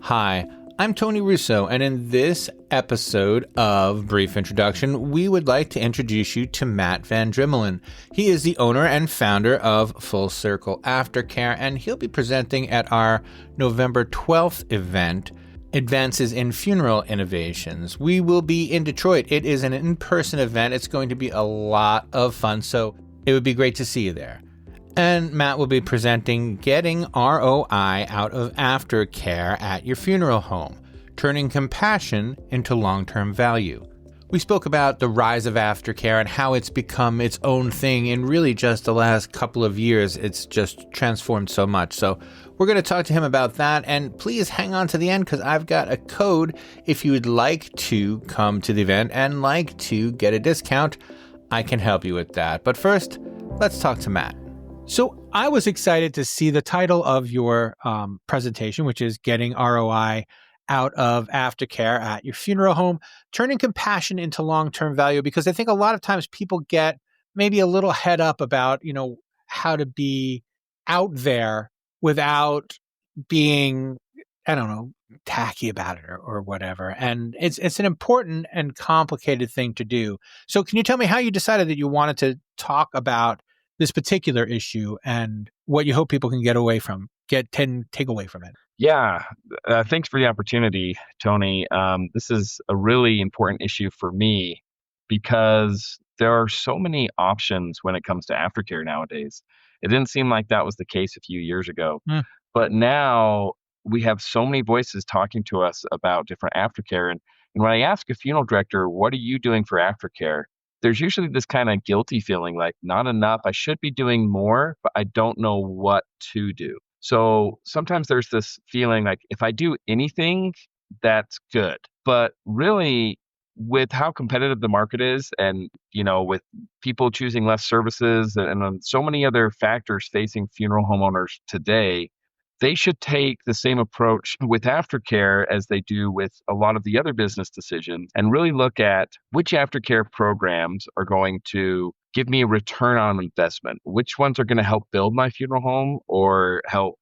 Hi, I'm Tony Russo, and in this episode of Brief Introduction, we would like to introduce you to Matt Ban Drimmelen. He is the owner and founder of Full Circle Aftercare, and he'll be presenting at our November 12th event, Advances in Funeral Innovations. We will be in Detroit. It is an in-person event. It's going to be a lot of fun, so it would be great to see you there. And Matt will be presenting Getting ROI Out of Aftercare at Your Funeral Home, Turning Compassion into Long-Term Value. We spoke about the rise of aftercare and how it's become its own thing in really just the last couple of years. It's just transformed so much. So we're going to talk to him about that. And please hang on to the end because I've got a code if you would like to come to the event and like to get a discount. I can help you with that. But first, let's talk to Matt. So I was excited to see the title of your presentation, which is Getting ROI Out of Aftercare at Your Funeral Home, Turning Compassion into Long-Term Value, because I think a lot of times people get maybe a little head up about, how to be out there without being, tacky about it or whatever. And it's an important and complicated thing to do. So can you tell me how you decided that you wanted to talk about this particular issue and what you hope people can take away from it? Yeah, thanks for the opportunity, Tony. This is a really important issue for me because there are so many options when it comes to aftercare nowadays. It didn't seem like that was the case a few years ago, but now we have so many voices talking to us about different aftercare. And when I ask a funeral director, what are you doing for aftercare? There's usually this kind of guilty feeling like not enough. I should be doing more, but I don't know what to do. So sometimes there's this feeling like if I do anything, that's good. But really, with how competitive the market is and, with people choosing less services and so many other factors facing funeral homeowners today, they should take the same approach with aftercare as they do with a lot of the other business decisions and really look at which aftercare programs are going to give me a return on investment, which ones are going to help build my funeral home or help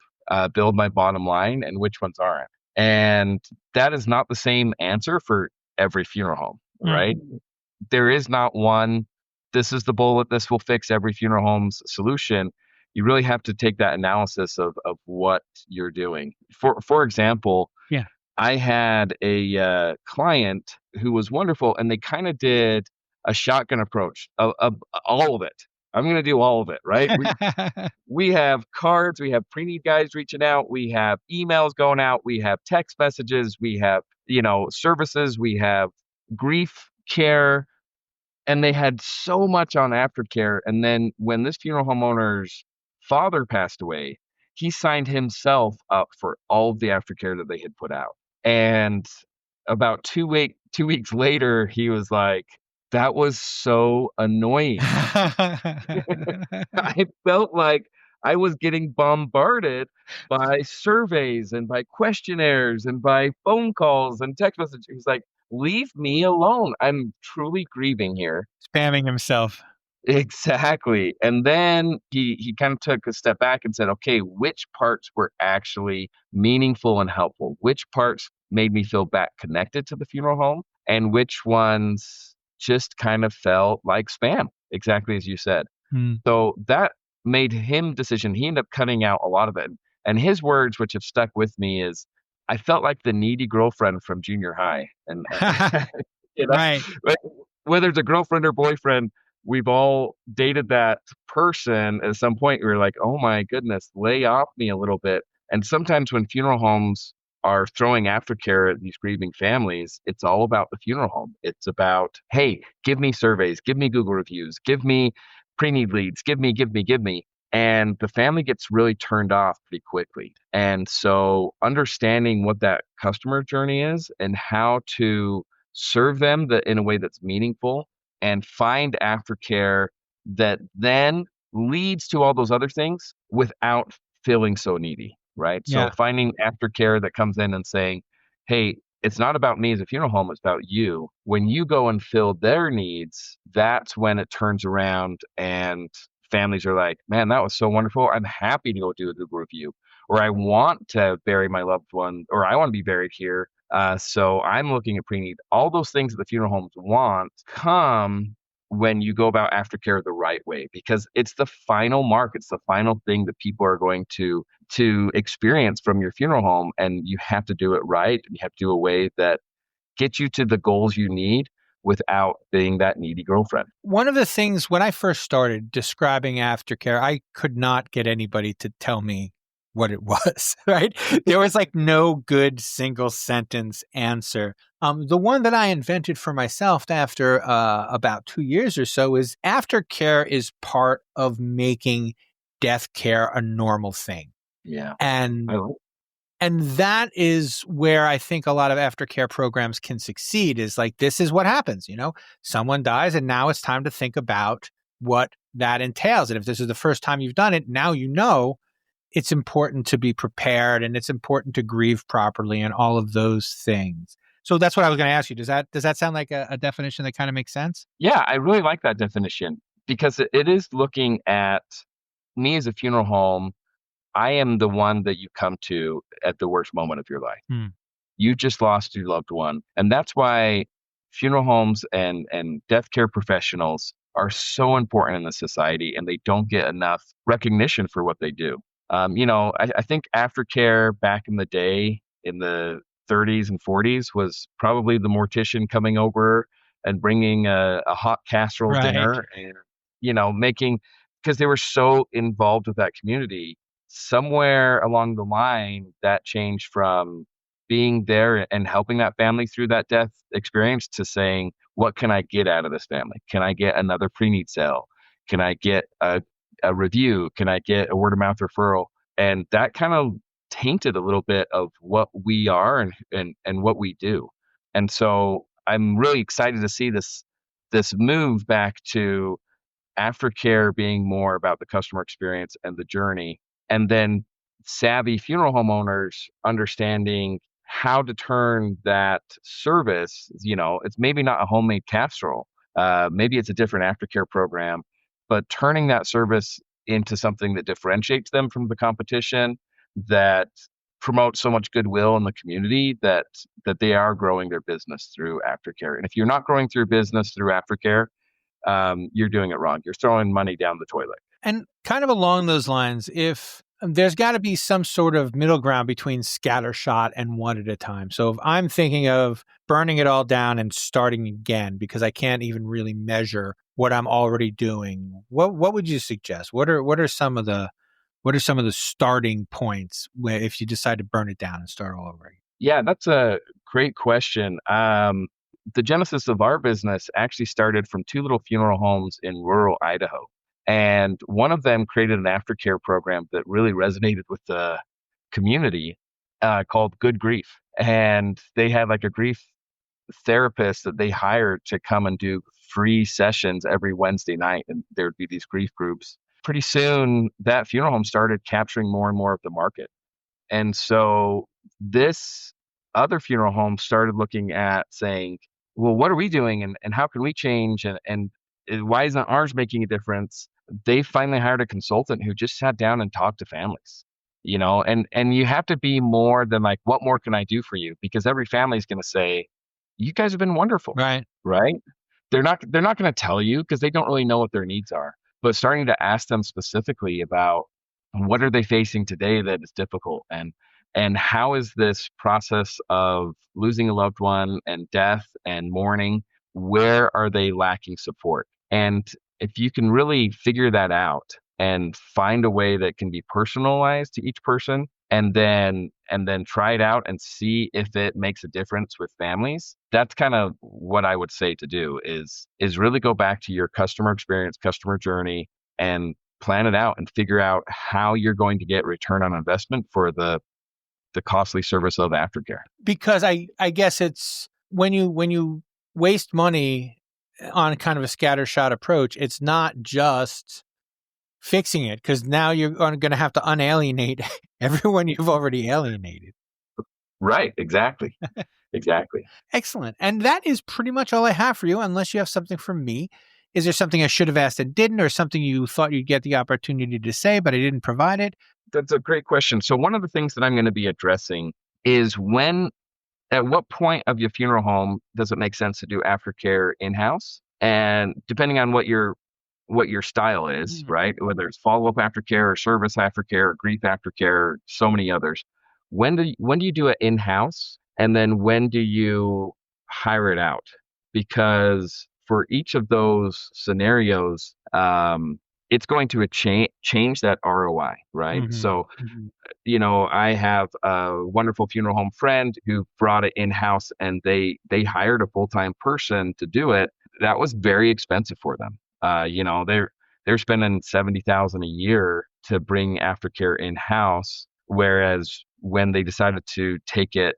build my bottom line, and which ones aren't. And that is not the same answer for every funeral home, right? There is not one, this is the bullet, this will fix every funeral home's solution. You really have to take that analysis of what you're doing. For example, I had a client who was wonderful, and they kind of did a shotgun approach of all of it. I'm going to do all of it, right? We have cards, we have pre-need guys reaching out, we have emails going out, we have text messages, we have, services, we have grief care, and they had so much on aftercare. And then when this funeral homeowner's father passed away, he signed himself up for all of the aftercare that they had put out. And about 2 weeks later, he was like, that was so annoying. I felt like I was getting bombarded by surveys and by questionnaires and by phone calls and text messages. He was like, leave me alone. I'm truly grieving here. Spamming himself. Exactly. And then he kind of took a step back and said, okay, which parts were actually meaningful and helpful? Which parts made me feel back connected to the funeral home? And which ones just kind of felt like spam, exactly as you said. So that made him decision. He ended up cutting out a lot of it. And his words, which have stuck with me, is, I felt like the needy girlfriend from junior high. And right. Whether it's a girlfriend or boyfriend, we've all dated that person at some point. We were like, oh my goodness, lay off me a little bit. And sometimes when funeral homes are throwing aftercare at these grieving families, it's all about the funeral home. It's about, hey, give me surveys, give me Google reviews, give me pre-need leads, give me. And the family gets really turned off pretty quickly. And so understanding what that customer journey is and how to serve them in a way that's meaningful and find aftercare that then leads to all those other things without feeling so needy, right? Yeah. So finding aftercare that comes in and saying, hey, it's not about me as a funeral home, it's about you. When you go and fill their needs, that's when it turns around and families are like, man, that was so wonderful. I'm happy to go do a Google review, or I want to bury my loved one, or I want to be buried here. So I'm looking at pre-need. All those things that the funeral homes want come when you go about aftercare the right way, because it's the final mark. It's the final thing that people are going to experience from your funeral home, and you have to do it right. And you have to do a way that gets you to the goals you need without being that needy girlfriend. One of the things when I first started describing aftercare, I could not get anybody to tell me what it was, right? There was like no good single sentence answer. The one that I invented for myself after about 2 years or so is aftercare is part of making death care a normal thing. Yeah. And I like and that is where I think a lot of aftercare programs can succeed, is like, this is what happens, someone dies and now it's time to think about what that entails. And if this is the first time you've done it, now it's important to be prepared and it's important to grieve properly and all of those things. So that's what I was going to ask you. Does that sound like a definition that kind of makes sense? Yeah, I really like that definition, because it is looking at me as a funeral home. I am the one that you come to at the worst moment of your life. Hmm. You just lost your loved one. And that's why funeral homes and death care professionals are so important in the society, and they don't get enough recognition for what they do. I think aftercare back in the day, in the 30s and 40s, was probably the mortician coming over and bringing a hot casserole Right. dinner, and, making, because they were so involved with that community. Somewhere along the line, that changed from being there and helping that family through that death experience to saying, what can I get out of this family? Can I get another pre-need sale? Can I get a review? Can I get a word of mouth referral? And that kind of tainted a little bit of what we are and what we do. And so I'm really excited to see this move back to aftercare being more about the customer experience and the journey, and then savvy funeral homeowners understanding how to turn that service. It's maybe not a homemade casserole, maybe it's a different aftercare program, but turning that service into something that differentiates them from the competition, that promotes so much goodwill in the community, that they are growing their business through aftercare. And if you're not growing through business through aftercare, you're doing it wrong. You're throwing money down the toilet. And kind of along those lines, if there's got to be some sort of middle ground between scattershot and one at a time. So if I'm thinking of burning it all down and starting again because I can't even really measure what I'm already doing, what would you suggest? What are some of the starting points if you decide to burn it down and start all over again? Yeah, that's a great question. The genesis of our business actually started from two little funeral homes in rural Idaho. And one of them created an aftercare program that really resonated with the community, called Good Grief. And they had like a grief therapist that they hired to come and do free sessions every Wednesday night. And there would be these grief groups. Pretty soon, that funeral home started capturing more and more of the market. And so this other funeral home started looking at saying, well, what are we doing, and how can we change, and why isn't ours making a difference? They finally hired a consultant who just sat down and talked to families, and you have to be more than like, what more can I do for you? Because every family is going to say, you guys have been wonderful. Right. They're not going to tell you because they don't really know what their needs are, but starting to ask them specifically about what are they facing today that is difficult, and how is this process of losing a loved one and death and mourning, where are they lacking support? And if you can really figure that out and find a way that can be personalized to each person, and then try it out and see if it makes a difference with families, that's kind of what I would say to do is really go back to your customer experience, customer journey, and plan it out and figure out how you're going to get return on investment for the costly service of aftercare. Because I guess it's when you waste money on kind of a scattershot approach, it's not just fixing it, because now you're going to have to unalienate everyone you've already alienated. Right. Exactly. Exactly. Excellent. And that is pretty much all I have for you, unless you have something for me. Is there something I should have asked that didn't, or something you thought you'd get the opportunity to say, but I didn't provide it? That's a great question. So one of the things that I'm going to be addressing is at what point of your funeral home does it make sense to do aftercare in-house? And depending on what your style is, right? Whether it's follow-up aftercare or service aftercare or grief aftercare, so many others. When do you do it in-house? And then when do you hire it out? Because for each of those scenarios, it's going to change that ROI, right? So, I have a wonderful funeral home friend who brought it in-house, and they hired a full-time person to do it. That was very expensive for them. They're spending $70,000 a year to bring aftercare in-house, whereas when they decided to take it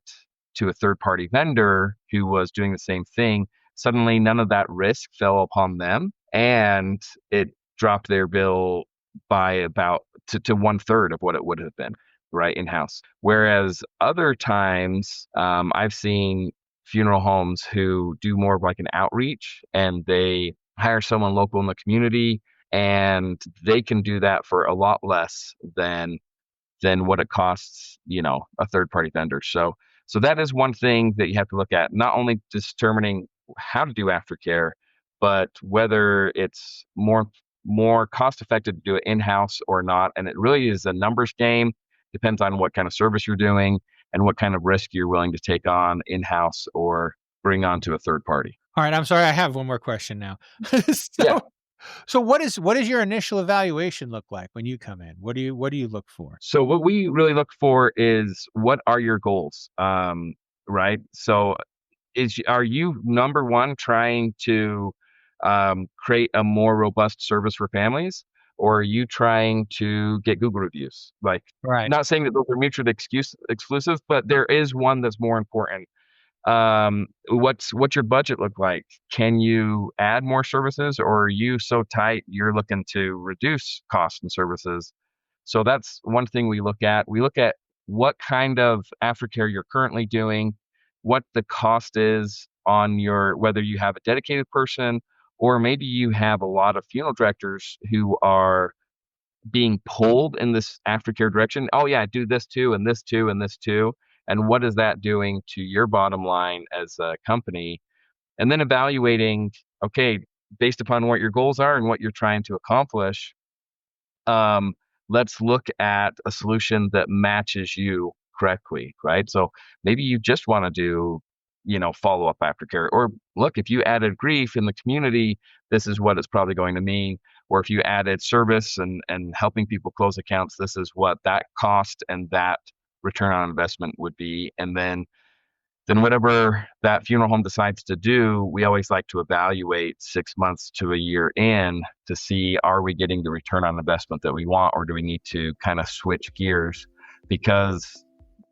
to a third-party vendor who was doing the same thing, suddenly none of that risk fell upon them, and it dropped their bill by about to 1/3 of what it would have been, right, in-house. Whereas other times, I've seen funeral homes who do more of like an outreach, and they hire someone local in the community, and they can do that for a lot less than what it costs, a third-party vendor. So that is one thing that you have to look at, not only determining how to do aftercare, but whether it's more cost effective to do it in-house or not. And it really is a numbers game. Depends on what kind of service you're doing and what kind of risk you're willing to take on in-house or bring on to a third party. All right. I'm sorry. I have one more question now. Yeah. So what is your initial evaluation look like when you come in? What do you look for? So what we really look for is, what are your goals? Right. So are you, number one, trying to create a more robust service for families, or are you trying to get Google reviews? Like, right. Not saying that those are mutually exclusive, but there is one that's more important. What's your budget look like? Can you add more services, or are you so tight you're looking to reduce costs and services? So that's one thing we look at. We look at what kind of aftercare you're currently doing, what the cost is on whether you have a dedicated person, or maybe you have a lot of funeral directors who are being pulled in this aftercare direction. Oh yeah, do this too, and this too, and this too. And what is that doing to your bottom line as a company? And then evaluating, okay, based upon what your goals are and what you're trying to accomplish, let's look at a solution that matches you correctly, right? So maybe you just want to do, follow-up aftercare. Or look, if you added grief in the community, this is what it's probably going to mean. Or if you added service and helping people close accounts, this is what that cost and that return on investment would be. And then whatever that funeral home decides to do, we always like to evaluate 6 months to a year in to see, are we getting the return on investment that we want, or do we need to kind of switch gears? Because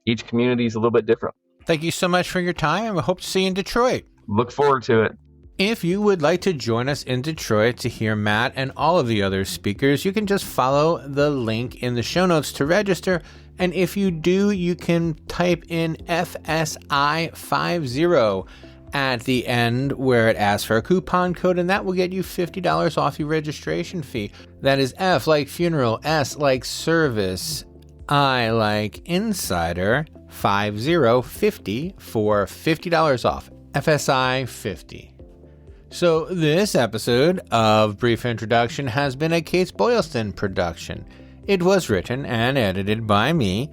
each community is a little bit different. Thank you so much for your time, and we hope to see you in Detroit. Look forward to it. If you would like to join us in Detroit to hear Matt and all of the other speakers, you can just follow the link in the show notes to register. And if you do, you can type in FSI50 at the end where it asks for a coupon code, and that will get you $50 off your registration fee. That is F like funeral, S like service, I like insider, 50 for $50 off. FSI 50. So this episode of Brief Introduction has been a Kates-Boylston production. It was written and edited by me,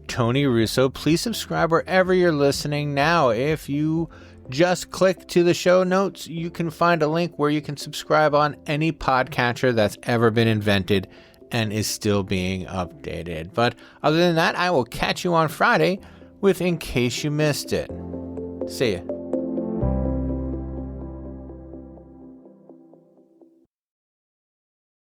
Tony Russo. Please subscribe wherever you're listening now. If you just click to the show notes, you can find a link where you can subscribe on any podcatcher that's ever been invented and is still being updated. But other than that, I will catch you on Friday with In Case You Missed It. See ya.